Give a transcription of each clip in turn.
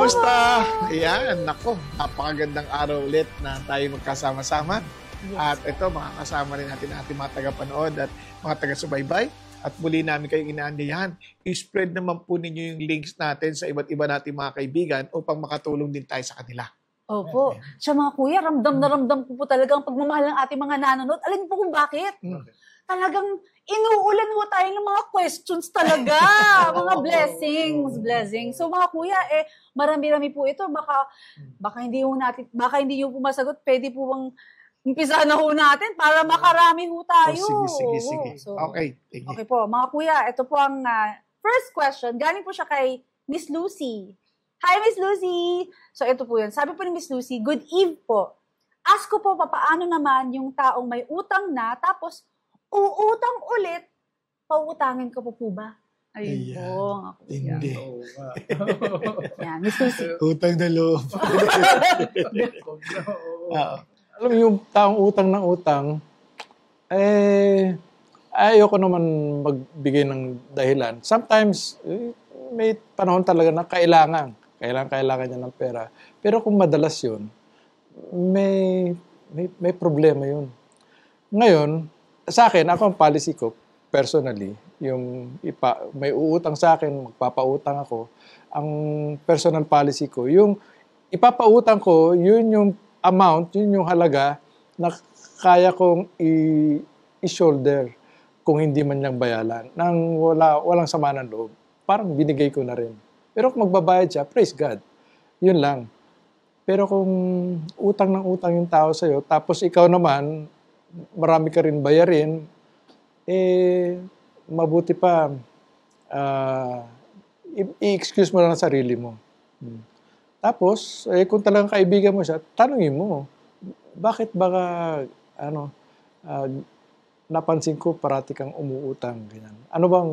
Kumusta? Ayan, nako, napakagandang araw ulit na tayo magkasama-sama. Yes. At ito, makakasama rin natin ating mga tagapanood at mga taga-subaybay. At muli namin kayong inaanyayahan. I-spread naman po ninyo yung links natin sa iba't iba nating mga kaibigan upang makatulong din tayo sa kanila. Opo. Siya mga kuya, ramdam na ramdam ko po talaga ang pagmamahal ng ating mga nanonood. Alam po kung bakit? Talagang inuulan ho tayo ng mga questions talaga. Mga blessings. So mga kuya, marami-rami po ito. Baka hindi nyo po masagot. Pwede po bang umpisa na ho natin para makarami ho tayo. Sige. So, okay. Okay po, mga kuya, ito po ang first question. Galing po siya kay Miss Lucy. Hi, Miss Lucy! So, ito po yun. Sabi po ni Miss Lucy, good eve po. Ask ko po, paano naman yung taong may utang na, tapos uutang ulit, pauutangin ko po ba? Ayun po. Mga kuya. Hindi. Yan, Miss Lucy. Utang na loob. Alam mo, yung taong utang ng utang, ayoko naman magbigay ng dahilan. Sometimes, may panahon talaga na kailangan niya ng pera. Pero kung madalas yun, may problema yun. Ngayon, sa akin, ako ang policy ko, personally, yung may uutang sa akin, magpapautang ako, ang personal policy ko, yung ipapautang ko, yun yung amount, yun yung halaga na kaya kong i-shoulder kung hindi man niyang bayalan. Nang walang sama ng loob, parang binigay ko na rin. Pero kung magbabayad siya, praise God. Yun lang. Pero kung utang ng utang yung tao sa'yo, tapos ikaw naman, marami ka rin bayarin, mabuti pa, i-excuse mo lang ang sarili mo. Tapos, kung talagang kaibigan mo siya, tanungin mo, bakit baka, napansin ko parati kang umuutang, ganyan. Ano bang,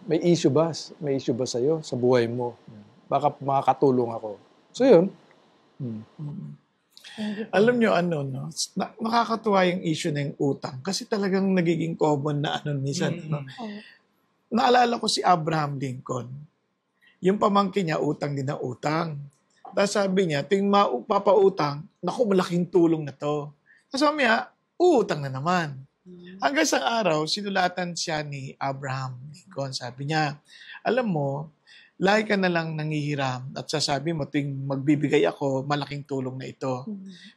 may issue ba? May issue ba sa'yo, sa buhay mo? Baka makakatulong ako. So, yun. Alam nyo, nakakatuwa yung issue ng utang. Kasi talagang nagiging common na minsan. Naalala ko si Abraham Lincoln. Yung pamangkin niya, utang din na utang. Tapos sabi niya, ting mapapautang, naku, malaking tulong na to. Tapos mamaya, uutang na naman. Hanggang sa araw, sinulatan siya ni Abraham Lincoln. Sabi niya, alam mo, lagi ka na lang nangihiram at sasabi mo, tuwing magbibigay ako, malaking tulong na ito.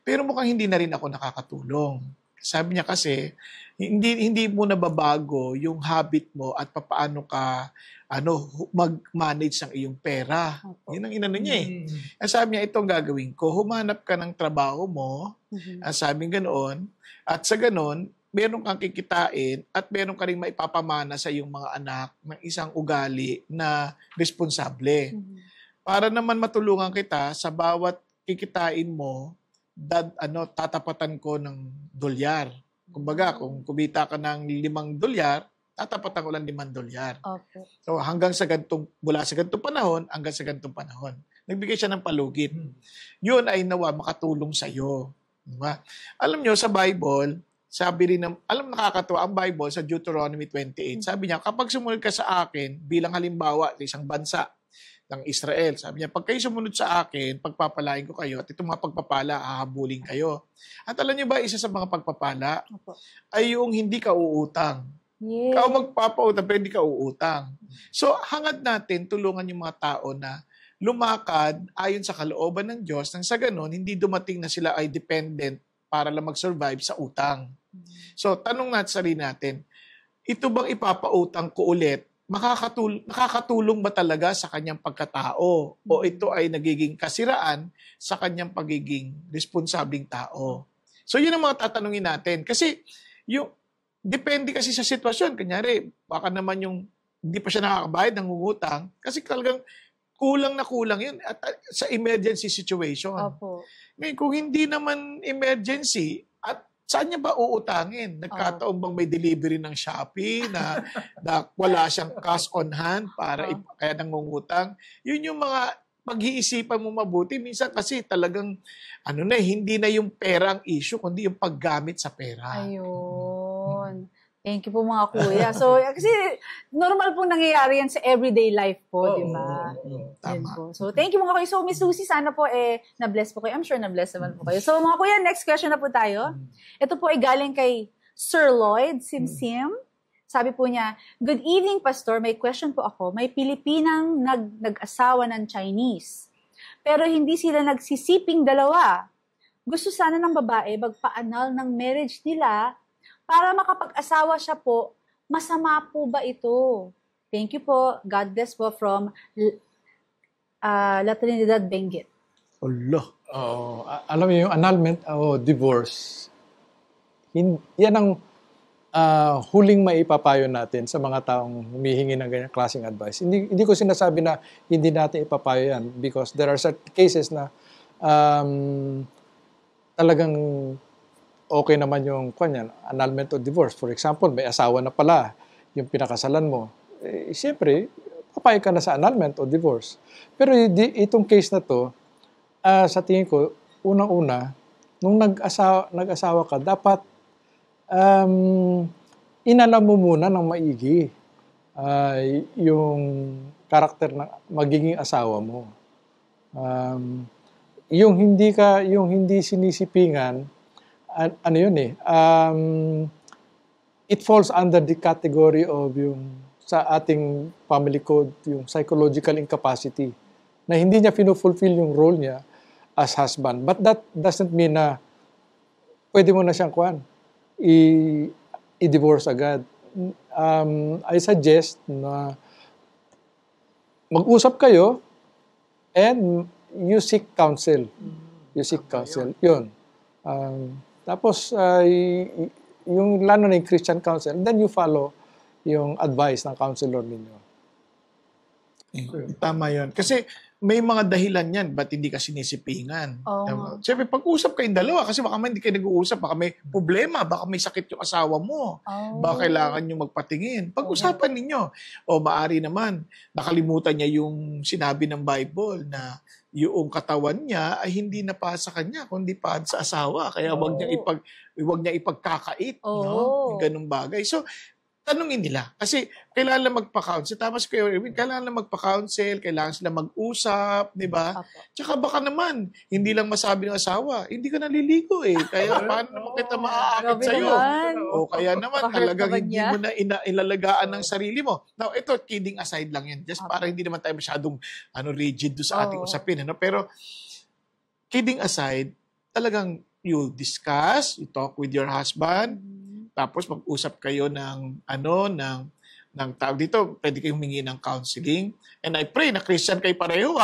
Pero mukhang hindi na rin ako nakakatulong. Sabi niya kasi, hindi mo nababago yung habit mo at papaano ka mag-manage ng iyong pera. Yun ang inano niya eh. Sabi niya, itong gagawin ko, humanap ka ng trabaho mo, sabi ganoon, at sa ganoon, meron kang kikitain at meron ka rin maipapamana sa iyong mga anak ng isang ugali na responsable. Para naman matulungan kita sa bawat kikitain mo, tatapatan ko ng dolyar. Kumbaga, kung kumita ka ng $5, tatapatan ko lang $5. Okay. So mula sa gantong panahon hanggang sa gantong panahon. Nagbigay siya ng palugit. Yun ay nawa makatulong sa iyo. Diba? Alam nyo, sa Bible, sabi rin nakakatuwa ang Bible sa Deuteronomy 28. Sabi niya, kapag sumunod ka sa akin bilang halimbawa sa isang bansa ng Israel, sabi niya, pag kayo sumunod sa akin, pagpapalain ko kayo at itong mga pagpapala, hahabulin kayo. At alam niyo ba, isa sa mga pagpapala ay yung hindi ka uutang. Yeah. Ikaw magpapautang, pero hindi ka uutang. So, hangad natin, tulungan yung mga tao na lumakad ayon sa kalooban ng Diyos nang sa ganun, hindi dumating na sila ay dependent para lang mag-survive sa utang. So, tanong natin sa sarili natin, ito bang ipapautang ko ulit? Nakakatulong ba talaga sa kanyang pagkatao? O ito ay nagiging kasiraan sa kanyang pagiging responsabling tao? So, yun ang mga tatanungin natin. Kasi, depende kasi sa sitwasyon. Kunyari, baka naman hindi pa siya nakakabayad ng utang kasi talagang kulang na kulang yun at sa emergency situation. Opo. Ngayon, kung hindi naman emergency, at saan niya ba uutangin? Nagkataon bang may delivery ng Shopee na wala siyang cash on hand para kaya nangungutang? Yun yung mga pag-iisipan mo mabuti. Minsan kasi talagang hindi na yung pera ang issue, kundi yung paggamit sa pera. Ayun. Thank you po mga kuya. So, kasi normal pong nangyayari yan sa everyday life po, di ba? Tama. Po. So, thank you mga kuya. So, Miss Lucy, sana po na-bless po kayo. I'm sure na-bless naman po kayo. So, mga kuya, next question na po tayo. Ito po ay galing kay Sir Lloyd Simsim. Sabi po niya, "Good evening, Pastor. May question po ako. May Pilipinang nag-asawa ng Chinese. Pero hindi sila nagsisiping dalawa. Gusto sana ng babae magpa-annul ng marriage nila para makapag-asawa siya po. Masama po ba ito? Thank you po. God bless po from La Trinidad, Benguet." Allah. Alam mo yung annulment o divorce, yan ang huling maipapayo natin sa mga taong humihingi ng ganyang klaseng advice. Hindi ko sinasabi na hindi natin ipapayo yan because there are certain cases na talagang okay naman yung annulment o divorce. For example, may asawa na pala yung pinakasalan mo. Siyempre, papayag ka na sa annulment o divorce. Pero itong case na to, sa tingin ko, unang-una, nung nag-asawa ka, dapat inalam mo muna ng maigi yung karakter ng magiging asawa mo. Yung hindi sinisipingan, ano yun it falls under the category of yung sa ating family code, yung psychological incapacity, na hindi niya fulfill yung role niya as husband. But that doesn't mean na pwede mo na siyang i-divorce agad. I suggest na mag-usap kayo and you seek counsel. Yun. Tapos, yung lalo na yung Christian counsel, then you follow yung advice ng counselor ninyo. Tama yun. Kasi may mga dahilan yan, ba't hindi ka sinisipingan? Siyempre, pag-usap kayong dalawa, kasi baka hindi kayo nag-uusap, baka may problema, baka may sakit yung asawa mo, baka kailangan nyo magpatingin. Pag-usapan ninyo. O maari naman, nakalimutan niya yung sinabi ng Bible na yung katawan niya ay hindi na pa sa kanya, kundi pa sa asawa. Kaya wag niya ipagkakait, no? Yung ganung bagay. So, tanungin nila. Kasi kailangan lang magpa-counsel. Tama si Kuya Erwin, kailangan lang magpa-counsel, kailangan sila mag-usap, di ba? Tsaka baka naman, hindi lang masabi ng asawa, hindi ka naliligo Kaya paano naman kita maaakit sa'yo? O kaya naman, talagang hindi mo na ilalagaan ng sarili mo. Now, ito, kidding aside lang yan. Just para hindi naman tayo masyadong rigid do sa ating usapin. Pero, kidding aside, talagang you discuss, you talk with your husband, tapos mag-usap kayo ng tawag dito, pwede kayong humingi ng counseling. And I pray na Christian kayo pareho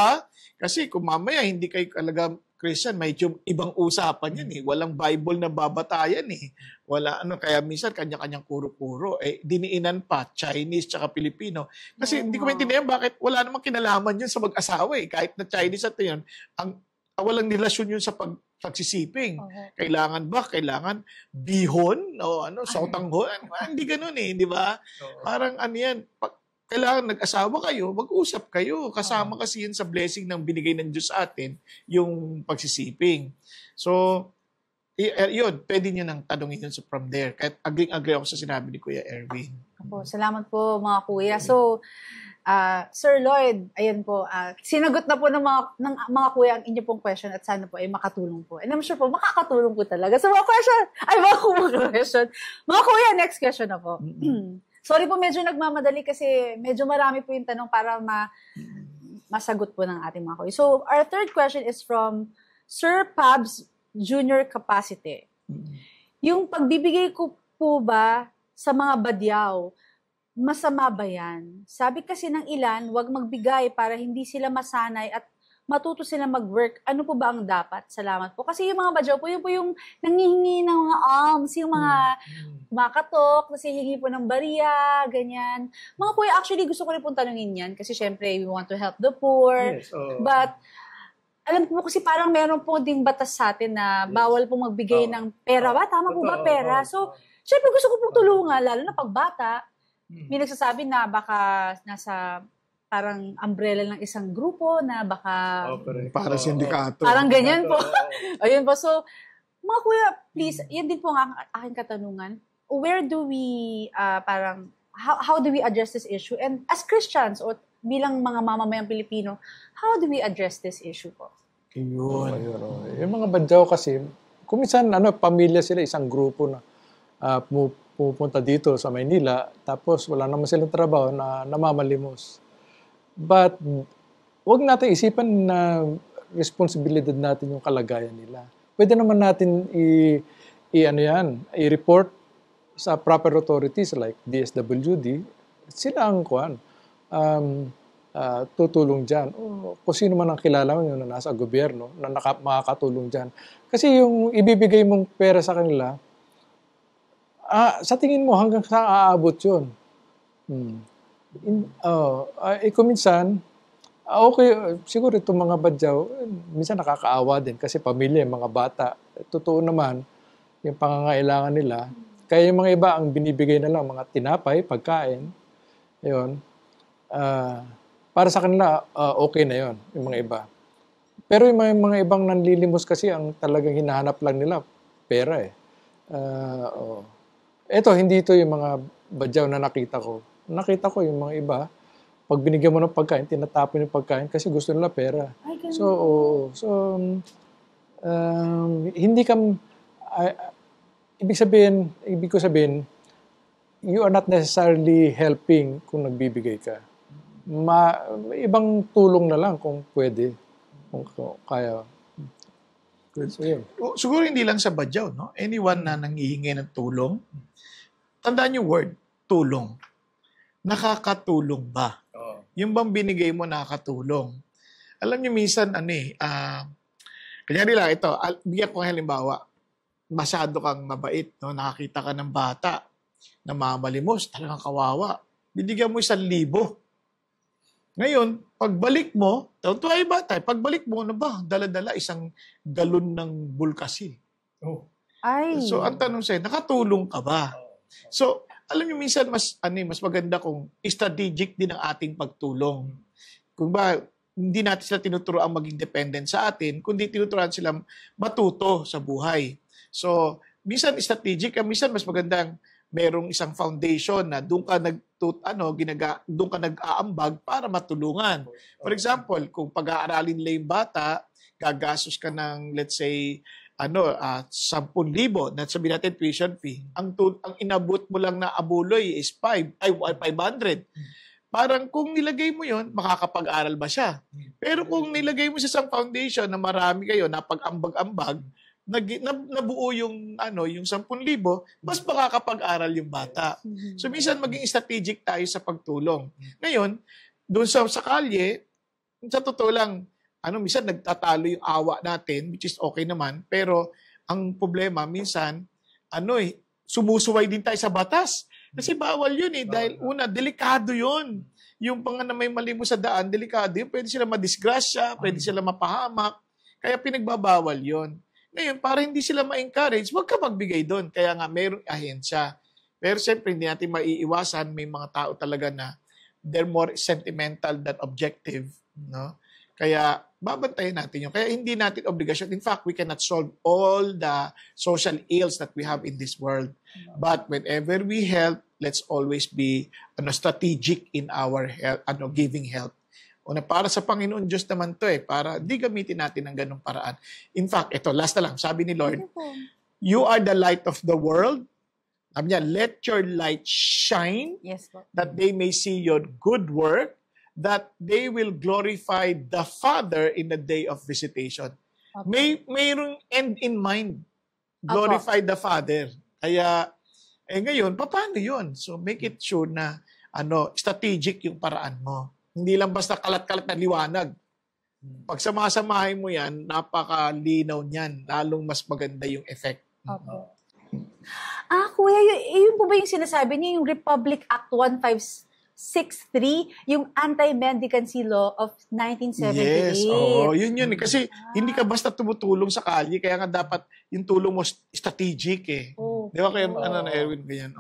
kasi kung mamaya hindi kayo talaga Christian, may ibang usapan yan Walang Bible na babatayan Wala kaya minsan kanya-kanyang kuro-kuro. Diniinan pa, Chinese tsaka Pilipino. Kasi hindi ko maintindihan bakit wala namang kinalaman yun sa mag-asawa Kahit na Chinese at yun, walang relasyon yun sa pagsisiping. Kailangan bihon o sautanghon? Hindi ganoon di ba? Parang yan, kailangan nag-asawa kayo, mag-usap kayo. Kasama kasi yun sa blessing ng binigay ng Diyos sa atin, yung pagsisiping. So, yun, pwede nyo nang tanongin yun from there. Kahit agree ako sa sinabi ni Kuya Erwin. Salamat po mga kuya. So, Sir Lloyd, ayan po, sinagot na po ng mga kuya ang inyo pong question at sana po ay makatulong po. And I'm sure po, makakatulong po talaga. So mga question. Mga kuya, next question na po. Sorry po, medyo nagmamadali kasi medyo marami po yung tanong para masagot po ng ating mga kuya. So our third question is from Sir Pabs Junior Capacity. Yung pagbibigay ko po ba sa mga badyaw, masama ba yan? Sabi kasi ng ilan, wag magbigay para hindi sila masanay at matuto sila mag-work. Ano po ba ang dapat? Salamat po. Kasi yung mga badyaw po, yun po yung nangihingi ng mga alms, yung mga kumakatok, kasi hingi po ng bariya, ganyan. Mga kuya, actually gusto ko rin pong tanungin yan kasi syempre we want to help the poor. Yes, but alam ko po kasi parang meron po ding batas sa atin na bawal pong magbigay ng pera ba? Tama po ba pera? So, syempre gusto ko pong tulungan, lalo na pagbata. May nagsasabi na baka nasa parang umbrella ng isang grupo na baka para sindikato. Parang ganyan po. Ayun po. So, mga kuya, please, yan din po ang aking katanungan. where do we, parang, how do we address this issue? And as Christians, o bilang mga mamamayang Pilipino, how do we address this issue po? Yun. Yung mga badyaw kasi, kuminsan, pamilya sila, isang grupo na pupunta dito sa Maynila, tapos wala naman silang trabaho na namamalimos. But, huwag natin isipan na responsibilidad natin yung kalagayan nila. Pwede naman natin i-report sa proper authorities like DSWD, sila ang tutulong dyan. O kung sino man ang kilala mo na nasa gobyerno na makakatulong dyan. Kasi yung ibibigay mong pera sa kanila, sa tingin mo hanggang saan aabot yun? Kung minsan, okay, siguro itong mga badyaw, minsan nakakaawa din kasi pamilya, mga bata. Totoo naman, yung pangangailangan nila. Kaya yung mga iba, ang binibigay na lang, mga tinapay, pagkain, yun. Para sa kanila, okay na yun, yung mga iba. Pero yung mga ibang nanlilimos kasi, ang talagang hinahanap lang nila, pera eh. Ito, hindi ito yung mga badyaw na nakita ko. Nakita ko yung mga iba, pag binigyan mo ng pagkain, tinatapon yung pagkain kasi gusto nila pera. Hindi ka, ibig ko sabihin, you are not necessarily helping kung nagbibigay ka. Ibang tulong na lang kung pwede, kung kaya. So, yun. Siguro hindi lang sa badyaw, no? Anyone na nanghihingi ng tulong, tandaan yung word, tulong. Nakakatulong ba? Yung bang binigay mo nakakatulong? Alam niyo minsan, kanyari lang ito, bigyan ko halimbawa, masyado kang mabait, no? Nakakita ka ng bata na mamalimos, talagang kawawa. Binigyan mo 1,000. Ngayon, pagbalik mo, tuwa yung bata, pagbalik mo, dala-dala 1 galon ng bulkasil. So, ang tanong sa'yo, nakatulong ka ba? So, alam niyo minsan mas maganda kung strategic din ang ating pagtulong. Kung ba, hindi natin sila tinuturoan maging dependent sa atin, kundi tinuturoan sila matuto sa buhay. So, minsan strategic, minsan mas magandang merong isang foundation na doon ka nag-aambag para matulungan. For example, kung pag-aaralin nila yung bata, gagastos ka ng, let's say, 10,000 na sabihin natin tuition fee. Ang inabot mo lang na abuloy is 500. Parang kung nilagay mo yon, makakapag-aral ba siya? Pero kung nilagay mo sa isang foundation na marami kayo, napag-ambag-ambag, nabuo yung 10,000, mas makakapag-aral yung bata. So minsan maging strategic tayo sa pagtulong. Ngayon, doon sa kalye, sa totoo lang, minsan nagtatalo yung awa natin, which is okay naman, pero ang problema minsan, sumusuway din tayo sa batas. Kasi bawal yun dahil una, delikado yun. Yung na may mali mo sa daan, delikado yun. Pwede sila madisgrasya, pwede sila mapahamak. Kaya pinagbabawal yun. Ngayon, para hindi sila ma-encourage, huwag ka magbigay doon. Kaya nga, mayroong ahensya. Pero siyempre, hindi natin maiiwasan. May mga tao talaga na they're more sentimental than objective. No? Kaya, babantayan natin yun. Kaya hindi natin obligasyon. In fact, we cannot solve all the social ills that we have in this world. But whenever we help, let's always be strategic in our help, giving help. Para sa Panginoon Diyos naman to para di gamitin natin ng ganung paraan. In fact, ito, last na lang, sabi ni Lord, you are the light of the world. Sabi niya, let your light shine, that they may see your good work, that they will glorify the Father in the day of visitation. Mayroong end in mind. Glorify the Father. Kaya, ngayon, paano yun? So, make it sure na, strategic yung paraan mo. Hindi lang basta kalat-kalat na liwanag. Pag samasamahin mo yan, napakalinaw niyan. Lalong mas maganda yung effect. Kuya, yun po ba yung sinasabi niyo, yung Republic Act 1563, yung Anti-Mendicancy Law of 1978? Yes, yun. Kasi hindi ka basta tumutulong sa kalye, kaya nga dapat yung tulong mo strategic Di ba kaya Erwin, ganyan?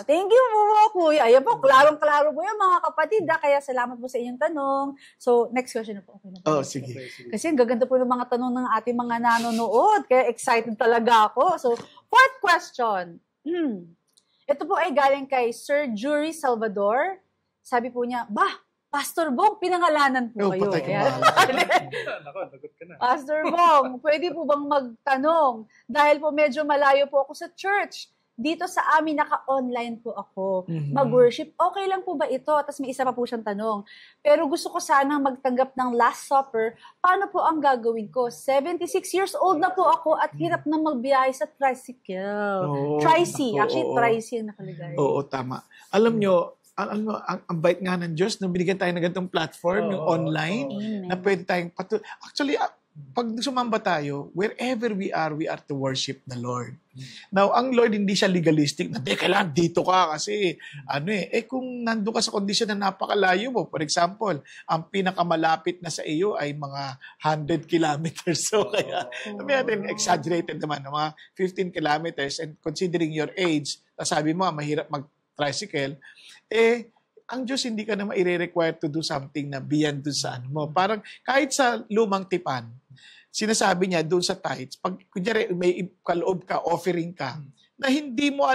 Thank you po, Kuya. Ayan po, klarong-klaro po yan, mga kapatid. Kaya salamat po sa inyong tanong. So, next question na po. Okay na po. Sige. Kasi ang gaganda po ng mga tanong ng ating mga nanonood. Kaya excited talaga ako. So, fourth question. Ito po ay galing kay Sir Jury Salvador. Sabi po niya, Pastor Bong, pinangalanan po kayo. Patay ka Ayan. Nako, nagot ka na. Pastor Bong, pwede po bang magtanong? Dahil po medyo malayo po ako sa church. Dito sa amin, naka-online po ako. Mag-worship. Okay lang po ba ito? Tapos may isa pa po siyang tanong. Pero gusto ko sanang magtanggap ng Last Supper. Paano po ang gagawin ko? 76 years old na po ako at hirap na magbiyahe sa tricycle. Tricy. Actually, Tricy ang nakalagay. Oo, tama. Alam nyo, ang bait nga ng Diyos nung binigyan tayo ng ganitong platform, yung online, na pwede tayong actually, pag sumamba tayo, wherever we are to worship the Lord. Now, ang Lord hindi siya legalistic na, kailangan dito ka kasi, kung nandun ka sa kondisyon na napakalayo mo, for example, ang pinakamalapit na sa iyo ay mga 100 kilometers. So, kaya, sabi natin, exaggerated naman, mga 15 kilometers, and considering your age, sabi mo, mahirap mag-tricycle, ang Diyos hindi ka na maire-require to do something na beyond dun sa ano mo. Parang kahit sa lumang tipan, sinasabi niya doon sa tithes, pag kunyari may kaloob ka, offering ka, na hindi mo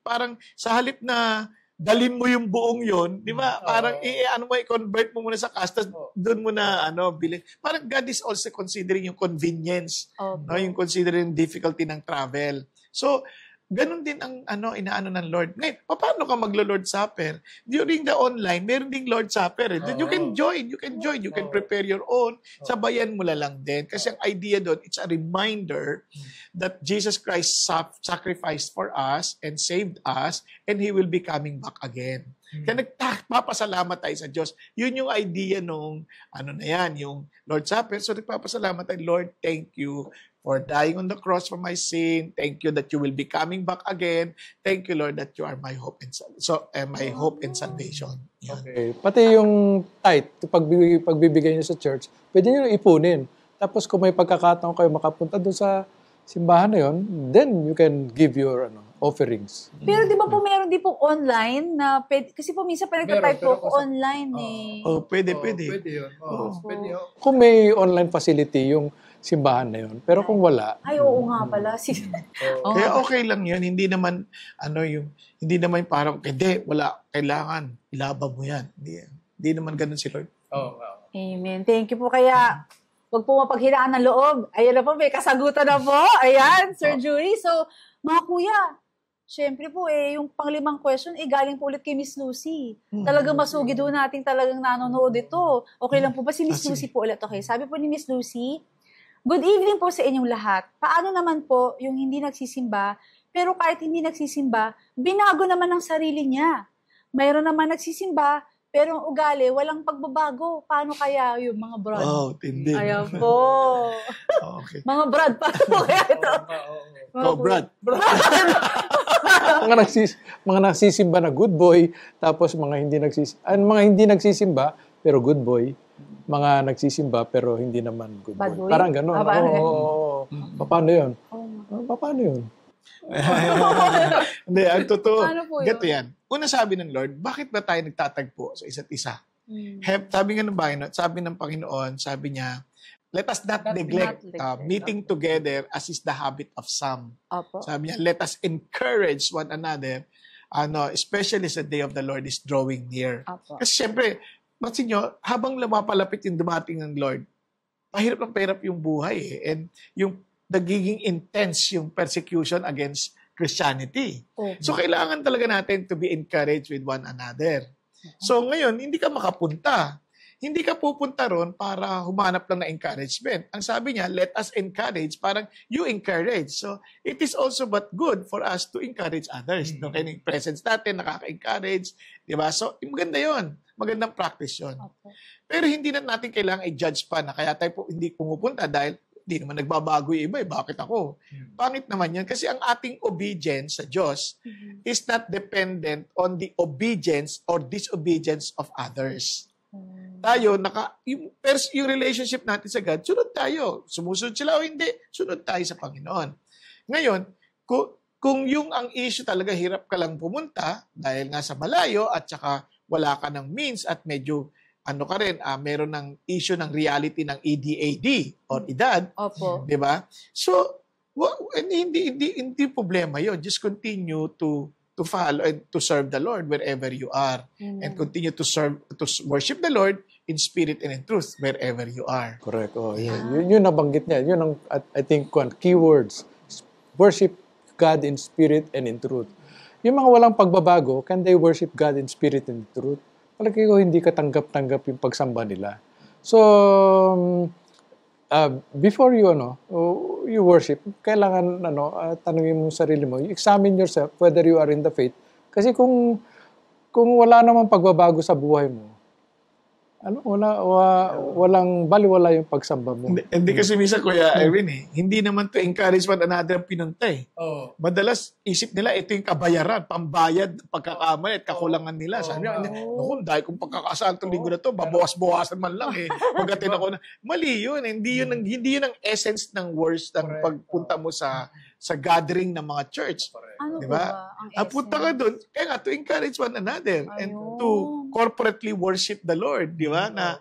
parang sa halip na dalin mo yung buong yon, di ba? Parang i-convert mo muna sa cash, doon mo na bilhin. Parang God is also considering yung convenience, yung considering difficulty ng travel. So, ganun din ang inaano ng Lord. Ngayon, paano ka maglo-Lord Supper? During the online, meron ding Lord Supper. You can join. You can prepare your own. Sabayan mo lang din. Kasi ang idea doon, it's a reminder that Jesus Christ sacrificed for us and saved us, and He will be coming back again. Kaya nagpapasalamat tayo sa Diyos. Yun yung idea nung, yung Lord Supper. So nagpapasalamat tayo, Lord, thank you for dying on the cross for my sin. Thank you that you will be coming back again. Thank you, Lord, that you are my hope and my hope and salvation. Yan. Okay. Pati yung tithe, pagbibigay niyo sa church, pwede niyo ipunin. Tapos kung may pagkakataon kayo makapunta doon sa simbahan na yun, then you can give your offerings. Pero di ba po meron din po online na kasi po minsan pa nagtatype po ako online Pwede. Pwede yun. Pwede yun. Kung may online facility yung simbahan na yun. Pero kung wala... Ay, oo nga pala. Kaya okay lang yun. Hindi naman, hindi naman parang, wala, kailangan, ilaban mo yan. Hindi naman ganun si Lord. Amen. Thank you po. Kaya, huwag po mapaghinaan ng loob. Ayan na po, may kasagutan na po. Ayan, Sir Jury. So, mga kuya, syempre po yung panglimang question, galing po ulit kay Miss Lucy. Talagang masugid ho natin talagang nanonood ito. Okay lang po ba si Miss Lucy po ulit? Okay, sabi po ni Miss Lucy, good evening po sa inyong lahat. Paano naman po yung hindi nagsisimba, pero kahit hindi nagsisimba, binago naman ang sarili niya. Mayroon naman nagsisimba, pero ang ugali, walang pagbabago. Paano kaya yung mga brad? Tindi. Ayan po. Okay. Mga brad, paano po kaya ito? Brad. mga nagsisimba na good boy, tapos mga hindi nagsisimba, pero good boy. Mga nagsisimba pero hindi naman good boy. Parang gano'n. Paano yun? Paano yun? Hindi, ang totoo. Gato yan. Una sabi ng Lord, bakit ba tayo nagtatagpo sa isa't isa? Sabi nga ng Panginoon, sabi niya, let us not neglect meeting together as is the habit of some. Sabi niya, let us encourage one another, especially as the day of the Lord is drawing near. Kasi syempre, pansin nyo, habang lumapalapit yung dumating ng Lord, pahirap yung buhay and yung nagiging intense yung persecution against Christianity. So, kailangan talaga natin to be encouraged with one another. So, ngayon, hindi ka makapunta. Hindi ka pupunta ron para humanap lang na encouragement. Ang sabi niya, let us encourage, parang you encourage. So, it is also but good for us to encourage others. No? Kaya yung presence natin, nakaka-encourage. Diba? So, maganda yun. Magandang practice yun. Pero hindi na natin kailangan i-judge pa na kaya tayo hindi pumupunta dahil hindi naman nagbabago yung iba. Bakit ako? Pangit naman yun. Kasi ang ating obedience sa Diyos is not dependent on the obedience or disobedience of others. Tayo, yung relationship natin sa God, sunod tayo. Sumusunod sila o hindi, sunod tayo sa Panginoon. Ngayon, kung yung ang issue talaga, hirap ka lang pumunta dahil nga sa malayo at saka wala ka ng means at medyo meron ng issue ng reality ng EDAD or edad. Di ba? So, Hindi problema yun. Just continue to follow and to serve the Lord wherever you are. Amen. And continue to worship the Lord in spirit and in truth wherever you are. Correct. Oh, yun nabanggit niya. Yun ang, I think, keywords. Worship God in spirit and in truth. Yung mga walang pagbabago, can they worship God in spirit and in truth? Palagi ko hindi katanggap-tanggap yung pagsamba nila. So, before you you worship, kailangan tanungin mo sarili mo, you examine yourself whether you are in the faith. Kasi kung wala namang pagbabago sa buhay mo, walang baliwala yung pagsamba mo. Hindi kasi minsan, Kuya Erwin, hindi naman to encourage one another ang pinunta Oh. Madalas isip nila ito yung kabayaran, pambayad, pagkakamali at kakulangan nila. Sabi niya, dahil kung pagkakasaan itong linggo na to, babawas-bawasan man lang Pagdating ako na, mali yun. Hindi yun ang essence ng worst ng pagpunta mo sa gathering ng mga church. Ano diba? ba ang essence? Punta ka doon, kaya nga, to encourage one another and to corporately worship the Lord, di ba? Na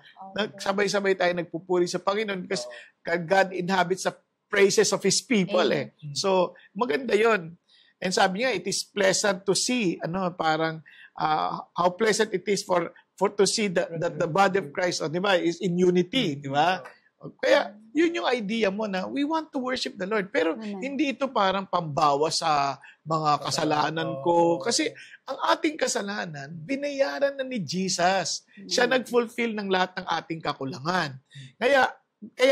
sabay-sabay tayo nagpupuri sa Panginoon because God inhabits the praises of His people. So, maganda yon. And sabi niya, it is pleasant to see, parang how pleasant it is for to see that the body of Christ, di ba, is in unity, di ba? Kaya, yun yung idea mo na we want to worship the Lord. Pero hindi ito parang pambawas sa mga kasalanan ko. Kasi ang ating kasalanan, binayaran na ni Jesus. Siya nag-fulfill ng lahat ng ating kakulangan. Kaya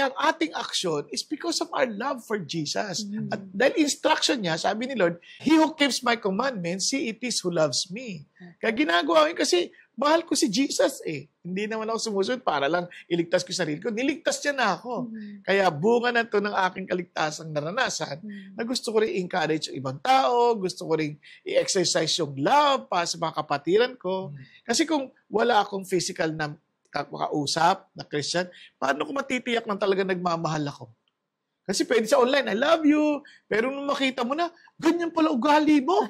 ang ating action is because of our love for Jesus. At dahil instruction niya, sabi ni Lord, He who keeps my commandments, he it is who loves me. Kaya ginagawa ko kasi mahal ko si Jesus Hindi naman ako sumusunod para lang iligtas ko sarili ko. Niligtas niya na ako. Kaya bunga na to ng aking kaligtasang naranasan na gusto ko rin encourage yung ibang tao, gusto ko rin i-exercise yung love para sa mga kapatiran ko. Kasi kung wala akong physical na makausap na Christian, paano ko matitiyak na talaga nagmamahal ako? Kasi pwede sa online, I love you. Pero nung makita mo na, ganyan pala ugali mo.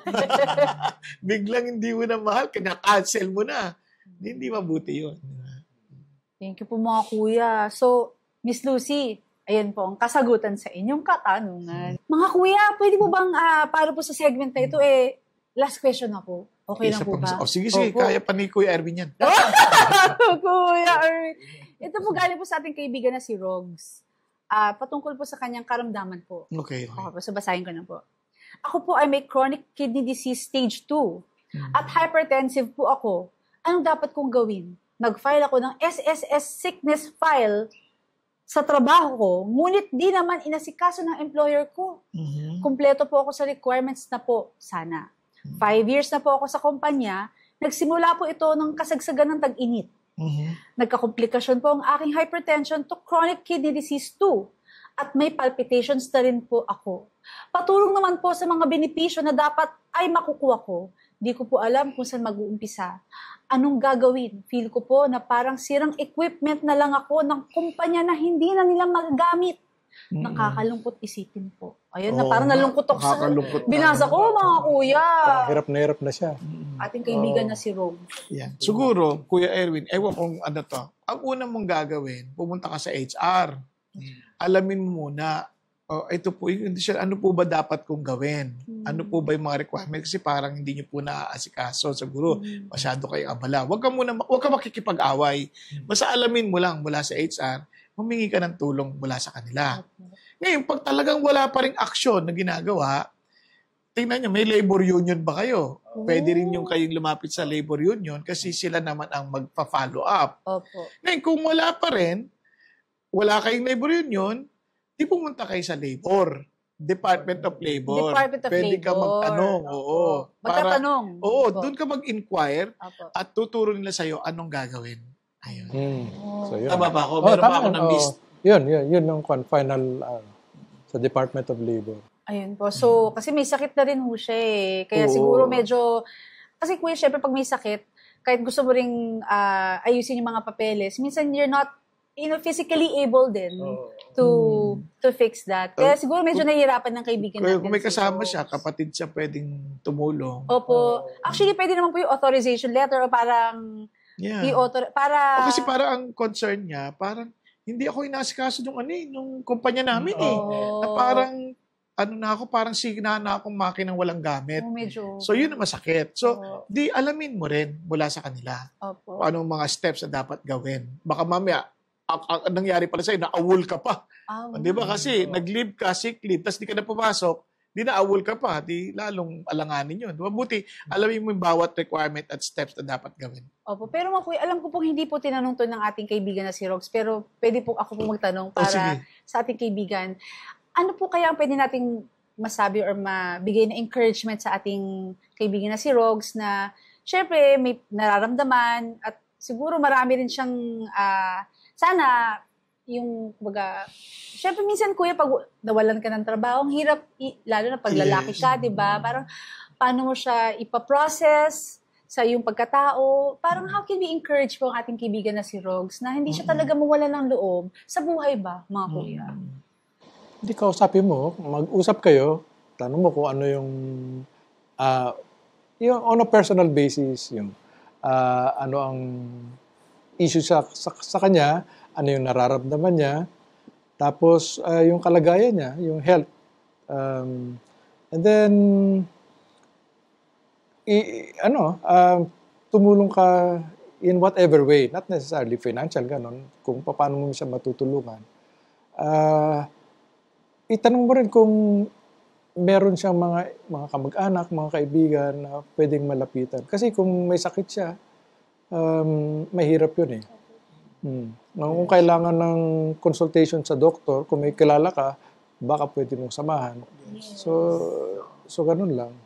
Biglang hindi mo na mahal, kina-cancel mo na. Hindi mabuti yun. Thank you po mga kuya. So, Miss Lucy, ayan po ang kasagutan sa inyong katanungan. Mga kuya, pwede po bang, para po sa segment na ito, last question na po. Okay lang po ba? Sige, kaya pa ni Kuya Erwin yan. Kuya Erwin. Ito po galing po sa ating kaibigan na si Rogs. Patungkol po sa kanyang karamdaman po. Okay. So basahin ko na po. Ako po ay may chronic kidney disease stage 2 at hypertensive po ako. Anong dapat kong gawin? Nag-file ako ng SSS sickness file sa trabaho ko, ngunit di naman inasikaso ng employer ko. Kumpleto po ako sa requirements na po, sana. 5 years na po ako sa kumpanya, nagsimula po ito ng kasagsagan ng tag-init. Nagkakomplikasyon po ang aking hypertension to chronic kidney disease 2 at may palpitations na rin po ako. Patulong naman po sa mga benepisyo na dapat ay makukuha ko. Di ko po alam kung saan mag-uumpisa. Anong gagawin? Feel ko po na parang sirang equipment na lang ako ng kumpanya na hindi na nila magagamit. Nakakalungkot isipin po. Ayun na, parang nalungkot ako sa binasa ko, mga kuya. Hirap na siya. Ating kaibigan na si Rome. Yan. Siguro, Kuya Erwin, ewan kung ano to. Ang unang mong gagawin, pumunta ka sa HR. Alamin mo muna, ito po, ano po ba dapat kong gawin? Ano po ba yung mga requirements? Kasi parang hindi nyo po naaasikaso. Siguro, masyado kayong abala. Huwag ka makikipag-away. Basta alamin mo lang mula sa HR, humingi ka ng tulong mula sa kanila. Ngayon, pag talagang wala pa ring aksyon na ginagawa, tingnan nyo, may labor union ba kayo? Pwede rin yung kayong lumapit sa labor union kasi sila naman ang magpa-follow up. Opo. Ngayon, kung wala pa rin, wala kayong labor union, di pumunta kayo sa labor. Department of Labor. Pwede ka magtanong. Oo. Magtatanong. Doon ka mag-inquire at tuturo nila sa'yo anong gagawin. Ayun. So, yun. Tama ba ako? Meron ba ako ng list? Yun ang final sa Department of Labor. Ayun po. So, kasi may sakit na rin ho siya Kaya siguro medyo, kasi kuya, syempre pag may sakit, kahit gusto mo ring ayusin yung mga papeles, minsan you're not physically able din to fix that. Kaya siguro medyo nahihirapan ng kaibigan natin. Kung may kasama siya, kapatid siya pwedeng tumulong. Opo. Actually, pwede naman po yung authorization letter o parang kasi parang ang concern niya, parang hindi ako inasikaso nung kumpanya namin Na parang ano na ako, parang signa na akong makinang walang gamit. Medyo. So, yun ang masakit. So, di alamin mo rin mula sa kanila. Opo. Kung anong mga steps na dapat gawin. Baka mamaya, ang nangyari pala sa'yo, naawol ka pa. Di ba? Kasi nag-leave ka, sick leave, tapos di ka na pumasok, di naawol ka pa, di lalong alanganin yun. Mabuti, alamin mo yung bawat requirement at steps na dapat gawin. Opo, pero mga kuya, alam ko pong hindi po tinanong to ng ating kaibigan na si Rox, pero pwede po ako po magtanong para sa ating kaibigan. Ano po kaya ang pwede nating masabi or mabigay na encouragement sa ating kaibigan na si Rox na syempre may nararamdaman at siguro marami rin siyang sana yung syempre minsan kuya pag nawalan ka ng trabaho, ang hirap lalo na pag lalaki ka, 'di ba? Parang paano mo siya ipa-process sa yung pagkatao? Parang how can we encourage po ang ating kaibigan na si Rox na hindi siya talaga mawalan ng loob sa buhay ba, mga kuya? Hindi kausapin mo, mag-usap kayo, tanong mo kung ano yung on a personal basis, yung ano ang issue sa kanya, ano yung nararamdaman niya, tapos yung kalagayan niya, yung health. And then, tumulong ka in whatever way, not necessarily financial, ganon, kung paano mo siya matutulungan. Itanong mo rin kung meron siyang mga kamag-anak, mga kaibigan na pwedeng malapitan. Kasi kung may sakit siya, mahirap yun eh. Kung kailangan ng consultation sa doktor, kung may kilala ka, baka pwede mong samahan. So ganun lang.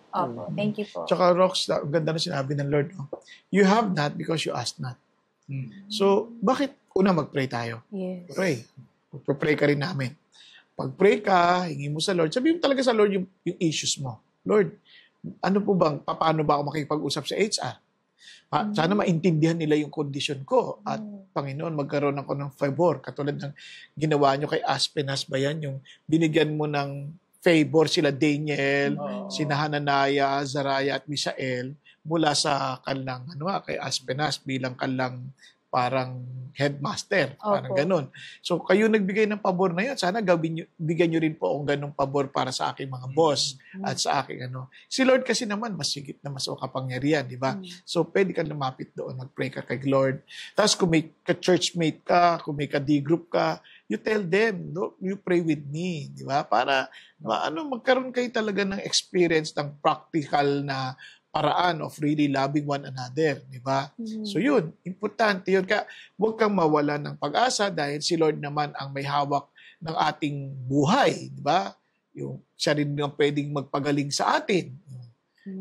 Thank you po. Tsaka Rox, ang ganda na sinabi ng Lord, no? You have not because you ask not. So, bakit una mag-pray tayo? Yes. Pray. Pray ka rin namin. Pag-pray ka, hingi mo sa Lord. Sabihin mo talaga sa Lord yung issues mo. Lord, ano po bang, paano ba ako makipag-usap sa HR? Sana maintindihan nila yung kondisyon ko. At Panginoon, magkaroon ako ng favor. Katulad ng ginawa nyo kay Aspenas ba yan? Yung binigyan mo ng favor sila Daniel, sina Hananaya, Zaraya at Misael mula sa kanilang, kay Aspenas bilang kanilang parang headmaster, parang ganun. So, kayo nagbigay ng pabor na yun. Sana bigyan nyo rin po ang ganung pabor para sa aking mga boss at sa aking Si Lord kasi naman, mas higit na mas kapangyarihan, di ba? So, pwede ka lumapit doon, mag-pray ka kay Lord. Tapos, kung may ka-churchmate ka, kung may ka-D-group ka, you tell them, no, you pray with me, di ba? Para, magkaroon kayo talaga ng experience ng practical na paraan of really loving one another, di ba? So yun, importante yun. Kaya huwag kang mawala ng pag-asa dahil si Lord naman ang may hawak ng ating buhay, di ba? Siya rin ang pwedeng magpagaling sa atin.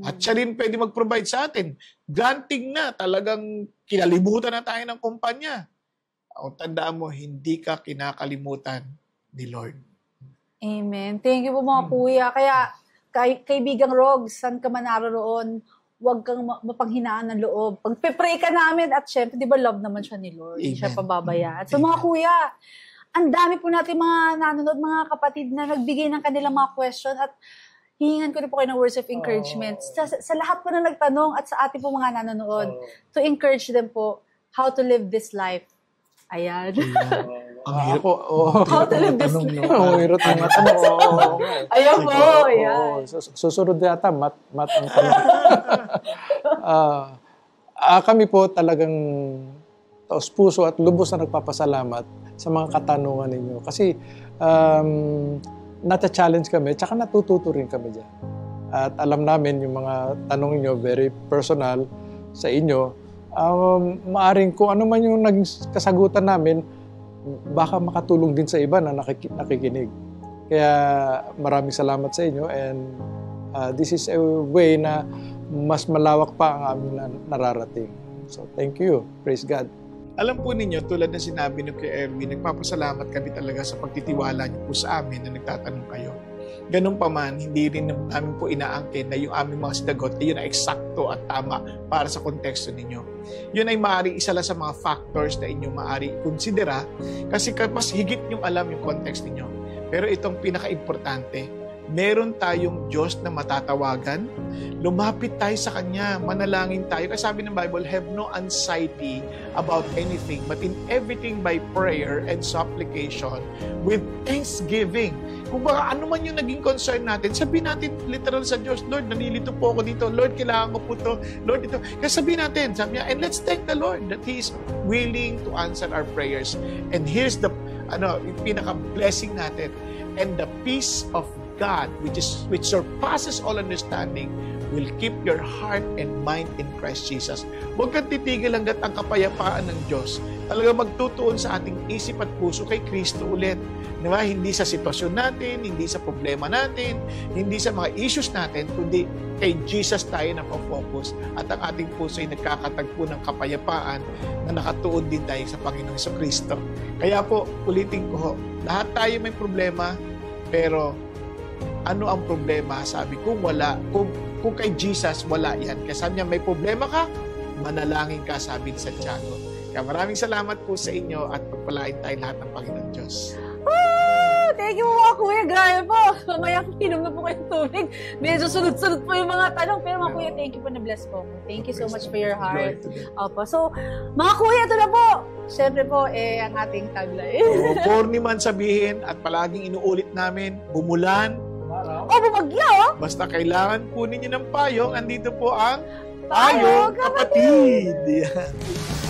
At siya rin pwedeng mag-provide sa atin. Granting na, talagang kinalimutan na tayo ng kumpanya. O tandaan mo, hindi ka kinakalimutan ni Lord. Amen. Thank you po mga kuya. Kaya, kaibigang Rox, saan ka man naroon, huwag kang mapanghinaan ng loob. Pag-pray ka namin at syempre, di ba love naman siya ni Lord. Hindi siya pababayaan. So mga kuya, ang dami po natin mga nanonood, mga kapatid na nagbigay ng kanilang mga question at hihingan ko rin po kayo ng words of encouragement. Sa lahat po na nagtanong at sa ating po mga nanonood, to encourage them po how to live this life. Ayan. Ang hirap. How to live this life. Hirap ang tanong. Ayan po. Ayan. Susunod yata, mat ang tanong. Kami po talagang taos puso at lubos na nagpapasalamat sa mga katanungan ninyo. Kasi nata-challenge kami, tsaka natututo rin kami dyan. At alam namin yung mga tanong niyo very personal sa inyo. Maaring kung ano man yung naging kasagutan namin, baka makatulong din sa iba na nakikinig. Kaya maraming salamat sa inyo and this is a way na mas malawak pa ang aming nararating. So thank you. Praise God. Alam po ninyo, tulad na sinabi ni Kuya Erwin, nagpapasalamat kami talaga sa pagtitiwala niyo po sa amin na nagtatanong kayo. Ganun pa man, hindi rin namin po inaangkin na yung aming mga sinagot ay yun ay eksakto at tama para sa konteksto ninyo. Yun ay maaaring isa lang sa mga factors na inyong maaari konsidera kasi mas higit yung alam yung context ninyo. Pero itong pinaka-importante, meron tayong Diyos na matatawagan. Lumapit tayo sa Kanya, manalangin tayo. Kasi sabi ng Bible, have no anxiety about anything, but in everything by prayer and supplication with thanksgiving. Kung baka ano man yung naging concern natin, sabihin natin literal sa Diyos, Lord, nalilito po ako dito. Lord, kailangan ko po to. Lord, ito. Kasi sabihin natin, sabi niya, and let's thank the Lord that He is willing to answer our prayers. And here's the, yung pinaka-blessing natin. And the peace of God, which surpasses all understanding, will keep your heart and mind in Christ Jesus. Huwag kang titigil hanggat ang kapayapaan ng Diyos talaga magtutuon sa ating isip at puso kay Kristo ulit. Diba? Hindi sa sitwasyon natin, hindi sa problema natin, hindi sa mga issues natin, kundi kay Jesus tayo na-focus at ang ating puso ay nagkakatagpo ng kapayapaan na nakatuon din tayo sa Panginoong Kristo. Kaya po, ulitin ko, lahat tayo may problema, pero ano ang problema? Sabi, kung kay Jesus, wala yan. Kasi sabi niya, may problema ka, manalangin ka, sabi ni Santiago. Kaya maraming salamat po sa inyo at pagpalain tayo lahat ng Panginoon Diyos. Thank you mga kuya, grabe po. Mamaya inom na po kayong tubig. Medyo sunod-sunod po yung mga tanong. Pero mga kuya, thank you po, na-bless po. Thank you so much for your heart. Opo. So, mga kuya, ito na po. Siyempre po, ang ating tagline. Born man sabihin at palaging inuulit namin, bumulan, bumagyo! basta kailangan po ninyo ng payong, andito po ang Payong Kapatid! Yan.